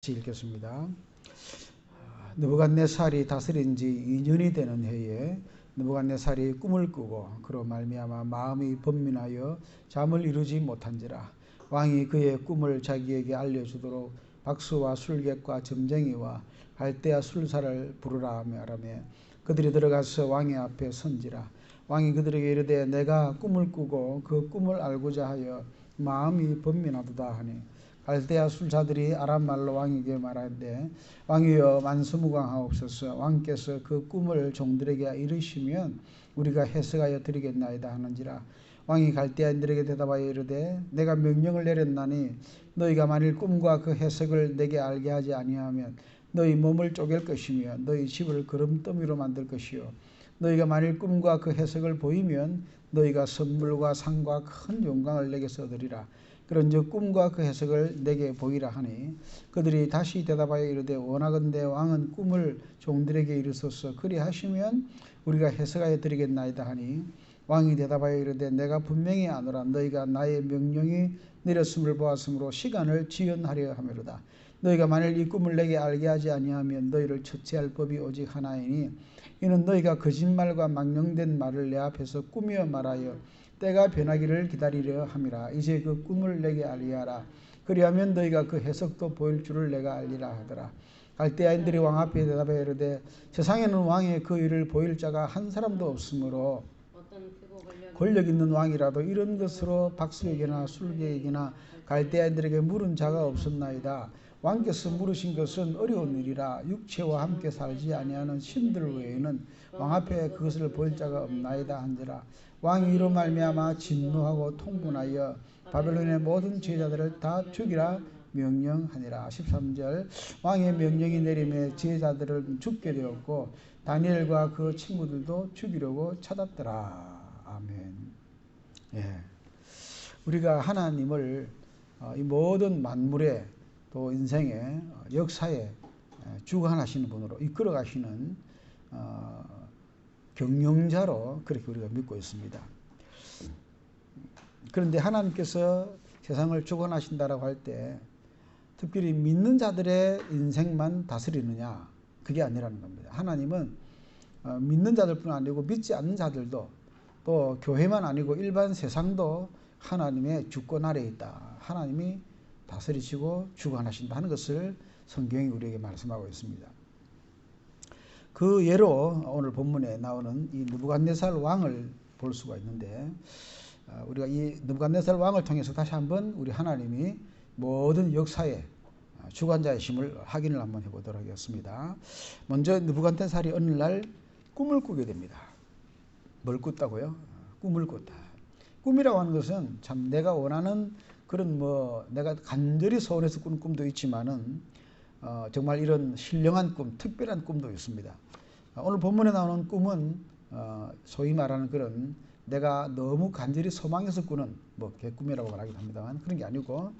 같이 읽겠습니다. 느부갓네살이 다스린 지 2년이 되는 해에 느부갓네살이 꿈을 꾸고 그로 말미암아 마음이 번민하여 잠을 이루지 못한지라. 왕이 그의 꿈을 자기에게 알려주도록 박수와 술객과 점쟁이와 갈대아 술사를 부르라 하며 그들이 들어가서 왕의 앞에 선지라. 왕이 그들에게 이르되 내가 꿈을 꾸고 그 꿈을 알고자 하여 마음이 번민하도다 하니 갈대아 술사들이 아람 말로 왕에게 말하되 왕이여 만수무강하옵소서. 왕께서 그 꿈을 종들에게 이르시면 우리가 해석하여 드리겠나이다 하는지라. 왕이 갈대아인들에게 대답하여 이르되 내가 명령을 내렸나니 너희가 만일 꿈과 그 해석을 내게 알게 하지 아니하면 너희 몸을 쪼갤 것이며 너희 집을 거름더미로 만들 것이요 너희가 만일 꿈과 그 해석을 보이면 너희가 선물과 상과 큰 영광을 내게서 얻으리라. 그런즉 꿈과 그 해석을 내게 보이라 하니 그들이 다시 대답하여 이르되 원하건대 왕은 꿈을 종들에게 이르소서. 그리하시면 우리가 해석하여 드리겠나이다 하니 왕이 대답하여 이르되 내가 분명히 아노라. 너희가 나의 명령이 내렸음을 보았으므로 시간을 지연하려 하미로다. 너희가 만일 이 꿈을 내게 알게 하지 아니하면 너희를 처치할 법이 오직 하나이니 이는 너희가 거짓말과 망령된 말을 내 앞에서 꾸며 말하여 때가 변하기를 기다리려 함이라. 이제 그 꿈을 내게 알게 하라. 그리하면 너희가 그 해석도 보일 줄을 내가 알리라 하더라. 갈대아인들이 왕 앞에 대답하여 이르되 세상에는 왕의 그 일을 보일 자가 한 사람도 없으므로 권력 있는 왕이라도 이런 것으로 박수에게나 술객에게나 갈대아인들에게 물은 자가 없었나이다. 왕께서 물으신 것은 어려운 일이라. 육체와 함께 살지 아니하는 신들 외에는 왕 앞에 그것을 보일 자가 없나이다 한지라. 왕이 이로 말미암아 진노하고 통분하여 바벨론의 모든 제자들을 다 죽이라 명령하니라. 13절 왕의 명령이 내림에 제자들은 죽게 되었고 다니엘과 그 친구들도 죽이려고 찾았더라. 아멘. 예. 우리가 하나님을 이 모든 만물의 또 인생의 역사에 주관하시는 분으로 이끌어 가시는 경영자로 그렇게 우리가 믿고 있습니다. 그런데 하나님께서 세상을 주관하신다라고 할 때 특별히 믿는 자들의 인생만 다스리느냐, 그게 아니라는 겁니다. 하나님은 믿는 자들뿐 아니고 믿지 않는 자들도 또 교회만 아니고 일반 세상도 하나님의 주권 아래에 있다. 하나님이 다스리시고 주관하신다 하는 것을 성경이 우리에게 말씀하고 있습니다. 그 예로 오늘 본문에 나오는 이 느부갓네살 왕을 볼 수가 있는데 우리가 이 느부갓네살 왕을 통해서 다시 한번 우리 하나님이 모든 역사의 주관자이심을 확인을 한번 해보도록 하겠습니다. 먼저 느부갓네살이 어느 날 꿈을 꾸게 됩니다. 뭘 꿨다고요? 꿈을 꿨다. 꿈이라고 하는 것은 참 내가 원하는 그런 내가 간절히 소원해서 꾸는 꿈도 있지만은 정말 이런 신령한 꿈, 특별한 꿈도 있습니다. 오늘 본문에 나오는 꿈은 소위 말하는 그런 내가 너무 간절히 소망해서 꾸는 개꿈이라고 말하기도 합니다만 그런 게 아니고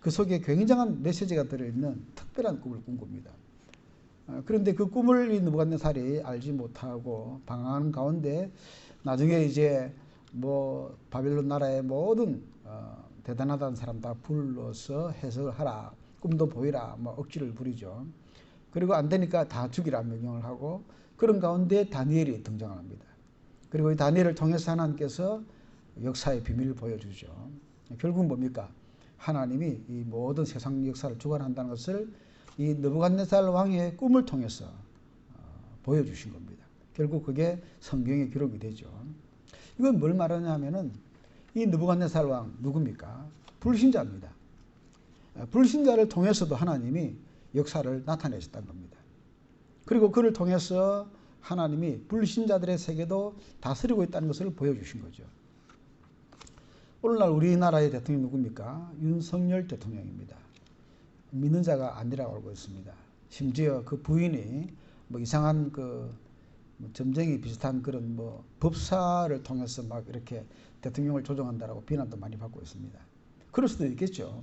그 속에 굉장한 메시지가 들어있는 특별한 꿈을 꾼 겁니다. 그런데 그 꿈을 이 느부갓네살이 알지 못하고 방황하는 가운데 나중에 이제 바벨론 나라의 모든 대단하다는 사람 다 불러서 해석을 하라, 꿈도 보이라, 억지를 부리죠. 그리고 안 되니까 다 죽이라 명령을 하고 그런 가운데 다니엘이 등장합니다. 그리고 이 다니엘을 통해서 하나님께서 역사의 비밀을 보여주죠. 결국 뭡니까? 하나님이 이 모든 세상 역사를 주관한다는 것을 이 느부갓네살 왕의 꿈을 통해서 보여주신 겁니다. 결국 그게 성경에 기록이 되죠. 이건 뭘 말하냐 하면은 이 느부갓네살 왕 누굽니까? 불신자입니다. 불신자를 통해서도 하나님이 역사를 나타내셨다는 겁니다. 그리고 그를 통해서 하나님이 불신자들의 세계도 다스리고 있다는 것을 보여주신 거죠. 오늘날 우리나라의 대통령이 누굽니까? 윤석열 대통령입니다. 믿는 자가 아니라고 알고 있습니다. 심지어 그 부인이 이상한 점쟁이 비슷한 그런 법사를 통해서 막 이렇게 대통령을 조종한다라고 비난도 많이 받고 있습니다. 그럴 수도 있겠죠.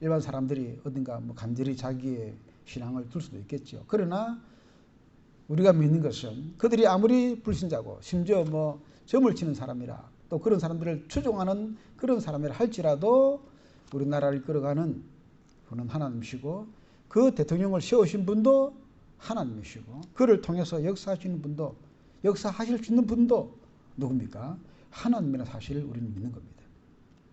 일반 사람들이 어딘가 간절히 자기의 신앙을 둘 수도 있겠죠. 그러나 우리가 믿는 것은 그들이 아무리 불신자고 심지어 점을 치는 사람이라 또 그런 사람들을 추종하는 그런 사람이라 할지라도 우리나라를 이끌어가는 분은 하나님이시고 그 대통령을 세우신 분도 하나님이시고 그를 통해서 역사하시는 분도 역사하실 수 있는 분도 누굽니까? 하나님이라는 사실을 우리는 믿는 겁니다.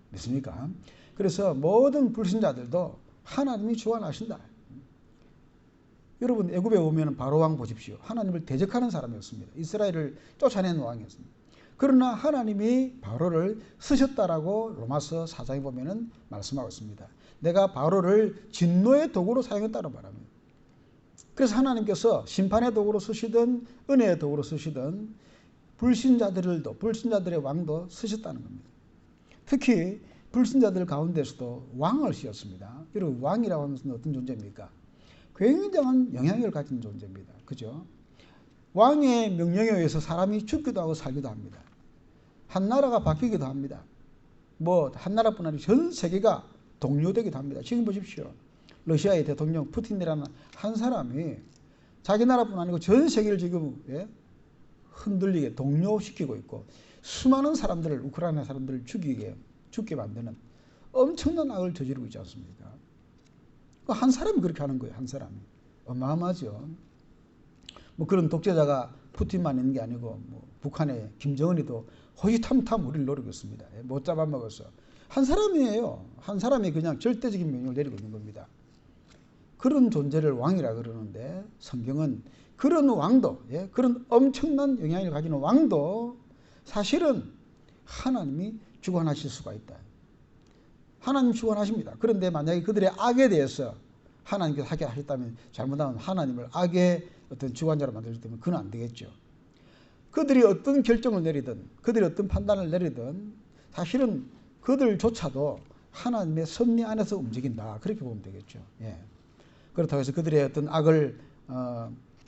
믿습니까? 그래서 모든 불신자들도 하나님이 주관하신다. 여러분 애굽에 오면 바로왕 보십시오. 하나님을 대적하는 사람이었습니다. 이스라엘을 쫓아낸 왕이었습니다. 그러나 하나님이 바로를 쓰셨다라고 로마서 4장에 보면은 말씀하고 있습니다. 내가 바로를 진노의 도구로 사용했다는 바랍니다. 그래서 하나님께서 심판의 도구로 쓰시든 은혜의 도구로 쓰시든 불신자들의 왕도 쓰셨다는 겁니다. 특히 불신자들 가운데서도 왕을 씌웠습니다. 여러분 왕이라고 하는 것은 어떤 존재입니까? 굉장한 영향력을 가진 존재입니다. 그죠? 왕의 명령에 의해서 사람이 죽기도 하고 살기도 합니다. 한 나라가 바뀌기도 합니다. 한 나라뿐 아니라 전 세계가 동요되기도 합니다. 지금 보십시오. 러시아의 대통령 푸틴이라는 한 사람이 자기 나라뿐 아니고 전 세계를 지금 흔들리게 동요시키고 있고 수많은 사람들을 우크라이나 사람들을 죽게 만드는 엄청난 악을 저지르고 있지 않습니까? 한 사람이 그렇게 하는 거예요. 한 사람이. 어마어마하죠. 그런 독재자가 푸틴만 있는 게 아니고 북한의 김정은이도 호시탐탐 우리를 노리고 있습니다. 못 잡아먹어서. 한 사람이에요. 한 사람이 그냥 절대적인 명령을 내리고 있는 겁니다. 그런 존재를 왕이라 그러는데 성경은 그런 왕도, 그런 엄청난 영향력을 가지는 왕도 사실은 하나님이 주관하실 수가 있다. 하나님 주관하십니다. 그런데 만약에 그들의 악에 대해서 하나님께서 하게 하셨다면 잘못하면 하나님을 악의 어떤 주관자로 만들었다면 그건 안 되겠죠. 그들이 어떤 결정을 내리든 그들이 어떤 판단을 내리든 사실은 그들조차도 하나님의 섭리 안에서 움직인다. 그렇게 보면 되겠죠. 그렇다고 해서 그들의 어떤 악을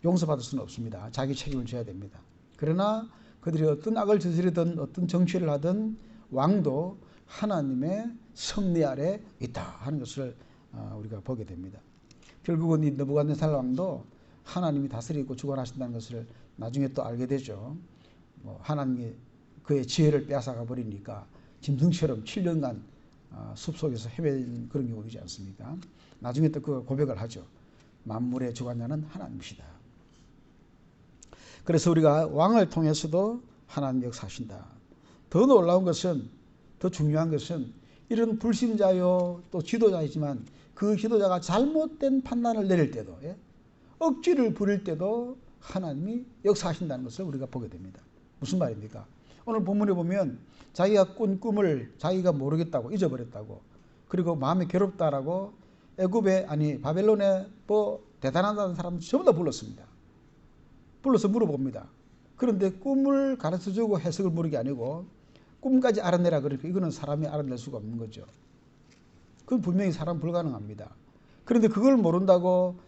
용서받을 수는 없습니다. 자기 책임을 져야 됩니다. 그러나 그들이 어떤 악을 저지르든 어떤 정치를 하든 왕도 하나님의 섭리 아래 있다 하는 것을 우리가 보게 됩니다. 결국은 이 느부갓네살 왕도 하나님이 다스리고 주관하신다는 것을 나중에 또 알게 되죠. 하나님이 그의 지혜를 빼앗아가 버리니까 짐승처럼 7년간 숲속에서 헤매는 그런 경우이지 않습니까? 나중에 또 그 고백을 하죠. 만물의 주관자는 하나님이시다. 그래서 우리가 왕을 통해서도 하나님 역사하신다. 더 놀라운 것은, 더 중요한 것은 이런 불신자요 또 지도자이지만 그 지도자가 잘못된 판단을 내릴 때도 억지를 부릴 때도 하나님이 역사하신다는 것을 우리가 보게 됩니다. 무슨 말입니까? 오늘 본문에 보면 자기가 꾼 꿈을 자기가 모르겠다고 잊어버렸다고 그리고 마음이 괴롭다라고 바벨론에 대단하다는 사람들 전부 다 불렀습니다. 불러서 물어봅니다. 그런데 꿈을 가르쳐주고 해석을 물은 게 아니고 꿈까지 알아내라 그러니까 이거는 사람이 알아낼 수가 없는 거죠. 그건 분명히 사람 불가능합니다. 그런데 그걸 모른다고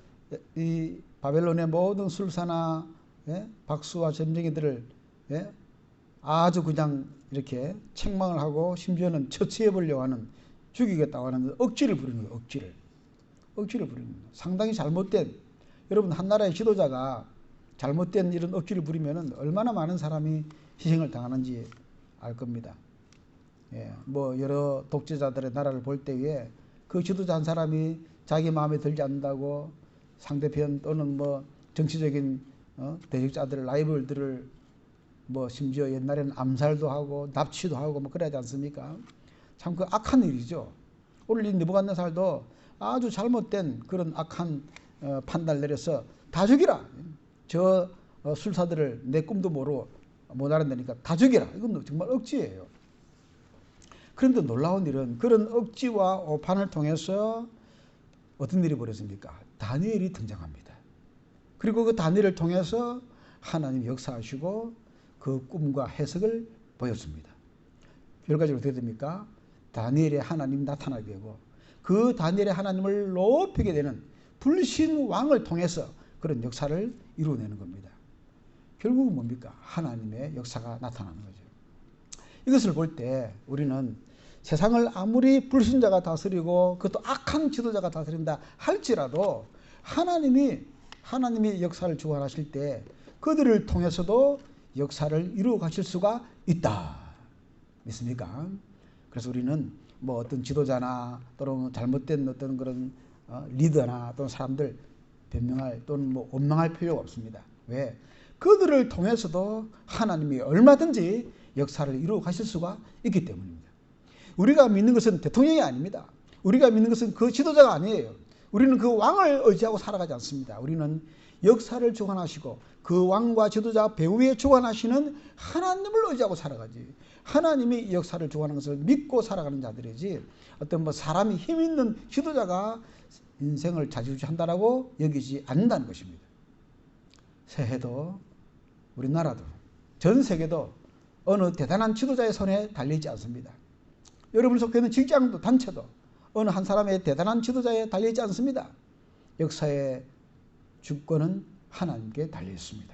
이 바벨론의 모든 술사나 박수와 점쟁이들을 아주 그냥 이렇게 책망을 하고 심지어는 처치해보려고 하는 죽이겠다고 하는 억지를 부리는 거예요. 억지를 부리는 거예요. 상당히 잘못된 여러분 한 나라의 지도자가 잘못된 이런 억지를 부리면 얼마나 많은 사람이 희생을 당하는지 알 겁니다. 여러 독재자들의 나라를 볼 때에 그 지도자 한 사람이 자기 마음에 들지 않는다고 상대편 또는 정치적인 대적자들, 라이벌들을 심지어 옛날에는 암살도 하고 납치도 하고 그래야지 않습니까? 참 그 악한 일이죠. 오늘 이 느부갓네살도 아주 잘못된 그런 악한 판단을 내려서 다 죽이라. 저 술사들을 내 꿈도 못 알아내니까 다 죽이라. 이건 정말 억지예요. 그런데 놀라운 일은 그런 억지와 오판을 통해서 어떤 일이 벌어집니까? 다니엘이 등장합니다. 그리고 그 다니엘을 통해서 하나님이 역사하시고 그 꿈과 해석을 보여줍니다. 결과적으로 어떻게 됩니까? 다니엘의 하나님이 나타나게 되고 그 다니엘의 하나님을 높이게 되는 불신 왕을 통해서 그런 역사를 이루어내는 겁니다. 결국은 뭡니까? 하나님의 역사가 나타나는 거죠. 이것을 볼 때 우리는 세상을 아무리 불신자가 다스리고 그것도 악한 지도자가 다스린다 할지라도 하나님이 역사를 주관하실 때 그들을 통해서도 역사를 이루어 가실 수가 있다. 믿습니까? 그래서 우리는 어떤 지도자나 또는 잘못된 어떤 그런 리더나 또는 사람들 변명할 또는 뭐 원망할 필요가 없습니다. 왜? 그들을 통해서도 하나님이 얼마든지 역사를 이루어 가실 수가 있기 때문입니다. 우리가 믿는 것은 대통령이 아닙니다. 우리가 믿는 것은 그 지도자가 아니에요. 우리는 그 왕을 의지하고 살아가지 않습니다. 우리는 역사를 주관하시고 그 왕과 지도자 배후에 주관하시는 하나님을 의지하고 살아가지. 하나님이 이 역사를 주관하는 것을 믿고 살아가는 자들이지 어떤 뭐 사람이 힘 있는 지도자가 인생을 좌지우지한다라고 여기지 않는다는 것입니다. 새해도 우리나라도 전 세계도 어느 대단한 지도자의 손에 달려있지 않습니다. 여러분 속해 있는 직장도 단체도 어느 한 사람의 대단한 지도자에 달려있지 않습니다. 역사의 주권은 하나님께 달려있습니다.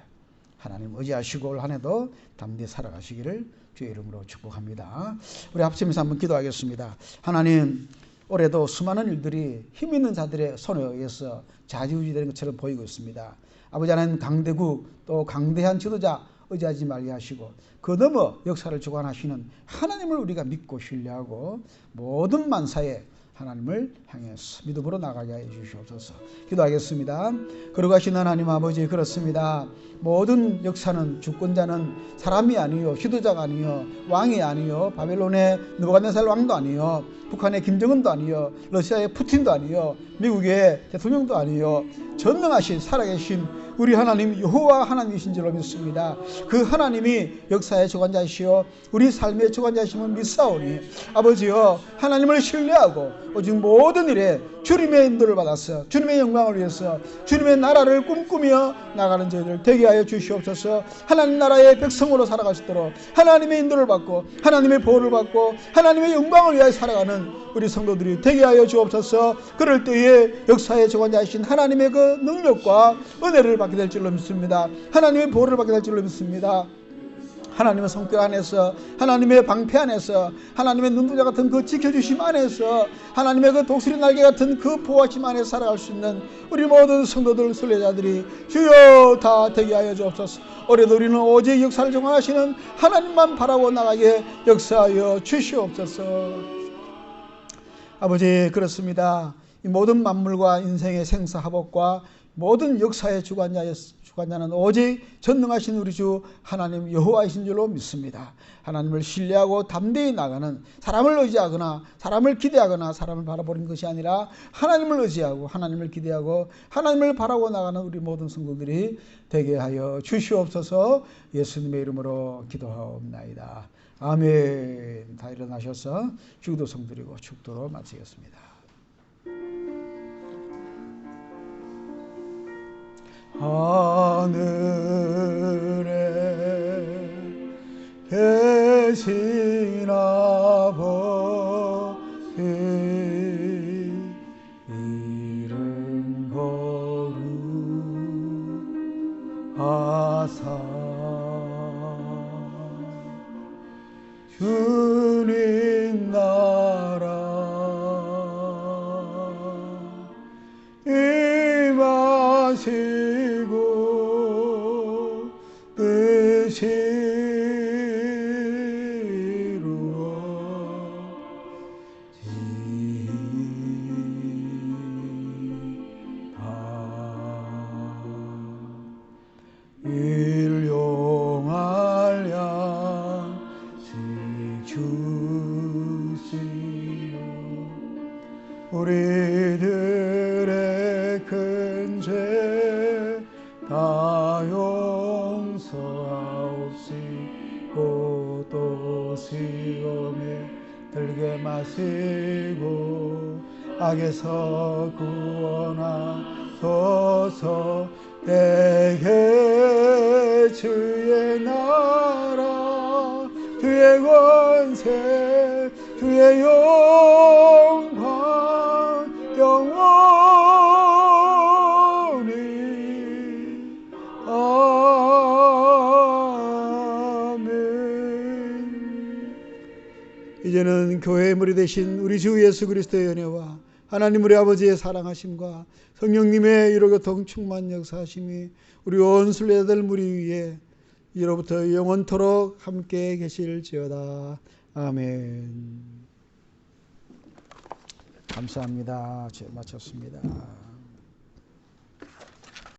하나님 의지하시고 올 한 해도 담대히 살아가시기를 주의 이름으로 축복합니다. 우리 합심해서 한번 기도하겠습니다. 하나님, 올해도 수많은 일들이 힘 있는 자들의 손에 의해서 좌지우지되는 것처럼 보이고 있습니다. 아버지 하나님, 강대국 또 강대한 지도자 의지하지 말게 하시고 그 너머 역사를 주관하시는 하나님을 우리가 믿고 신뢰하고 모든 만사에 하나님을 향해서 믿음으로 나가게 해 주시옵소서. 기도하겠습니다. 거룩하신 하나님 아버지, 그렇습니다. 모든 역사는 주권자는 사람이 아니요 지도자가 아니요 왕이 아니요 바벨론의 느부갓네살 왕도 아니요 북한의 김정은도 아니요 러시아의 푸틴도 아니요 미국의 대통령도 아니요 전능하신 살아계신 우리 하나님 여호와 하나님이신 줄로 믿습니다. 그 하나님이 역사의 주관자이시오 우리 삶의 주관자이심을 믿사오니 아버지여, 하나님을 신뢰하고 오직 모든 일에 주님의 인도를 받아서 주님의 영광을 위해서 주님의 나라를 꿈꾸며 나가는 저희들 되게 하여 주시옵소서. 하나님 나라의 백성으로 살아갈 수 있도록 하나님의 인도를 받고 하나님의 보호를 받고 하나님의 영광을 위하여 살아가는 우리 성도들이 되게 하여 주옵소서. 그럴 때에 역사의 주관자이신 하나님의 그 능력과 은혜를 받게 될 줄로 믿습니다. 하나님의 보호를 받게 될 줄로 믿습니다. 하나님의 성격 안에서, 하나님의 방패 안에서, 하나님의 눈동자 같은 그 지켜주심 안에서, 하나님의 그 독수리 날개 같은 그 보호하심 안에서 살아갈 수 있는 우리 모든 성도들, 순례자들이 주여 다 되게 하여 주옵소서. 올해도 우리는 오직 역사를 정하시는 하나님만 바라고 나가게 역사하여 주시옵소서. 아버지, 그렇습니다. 이 모든 만물과 인생의 생사화복과 모든 역사의 주관자는 오직 전능하신 우리 주 하나님 여호와이신 줄로 믿습니다. 하나님을 신뢰하고 담대히 나가는, 사람을 의지하거나 사람을 기대하거나 사람을 바라보는 것이 아니라 하나님을 의지하고 하나님을 기대하고 하나님을 바라고 나가는 우리 모든 성도들이 되게 하여 주시옵소서. 예수님의 이름으로 기도하옵나이다. 아멘. 다 일어나셔서 주기도성 드리고 축도로 마치겠습니다. 하늘에 계신 아버지 이름 거룩하사 주님 나라 임하시고 뜻이 이루어지다. 일용할 양식 주시오. 우리들의 큰 죄 다 용서하옵시고 또 시험에 들게 마시고 악에서 구원하소서. 내게 주의 나라 주의 권세 주의 영광 영원히 아멘. 이제는 교회의 머리 되신 우리 주 예수 그리스도의 은혜와 하나님 우리 아버지의 사랑하심과 성령님의 이로교통 충만 역사하심이 우리 온 순례자들 무리 위에 이로부터 영원토록 함께 계실지어다. 아멘. 감사합니다. 마쳤습니다.